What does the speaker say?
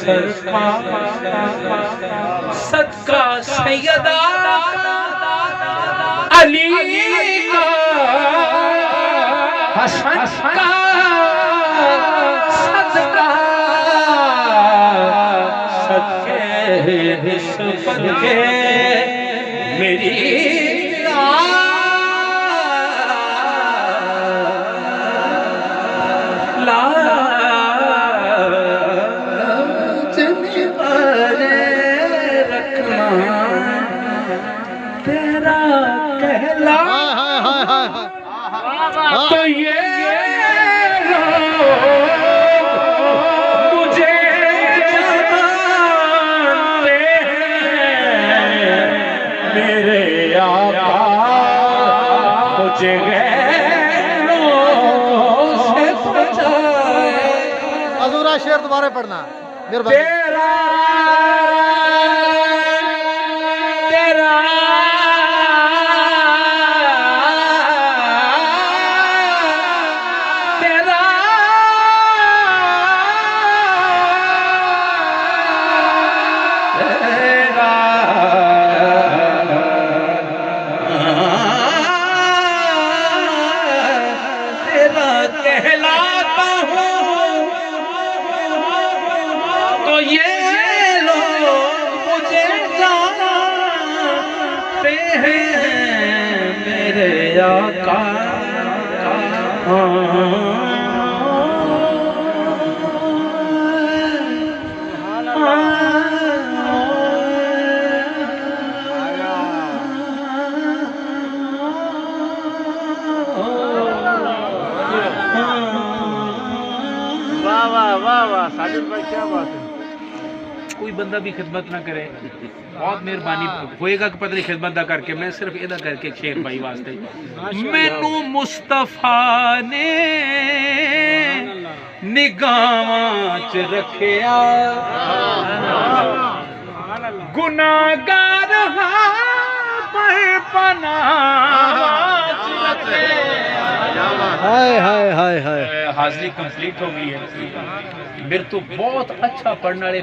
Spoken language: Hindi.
सरकार सदका सैयदा अली का हसन का सदका सदके निस्बत के मेरी तेरा कहला तो ये मुझे जानते हैं मेरे आका मुझे गैरों से बचाए। अजूरा शेर दोबारा पढ़ना मेहरबानी। कहलाता हूँ तो ये लोग मुझे जानते हैं मेरे आका। वाह वाह वाह वाह साजिद भाई क्या बात है। कोई बंदा भी खिदमत ना करे बहुत मेहरबानी होएगा कि पता नहीं खिदमत दा करके मैं सिर्फ इदा करके शेर भाई वास्ते मैनू मुस्तफा ने निगाहां च रखिया गुनाहगार हाय पनाह च रखिया। हाय हाय हाय हाय हाजिरी कंप्लीट हो गई है। मेरे तो बहुत अच्छा पढ़ने वाले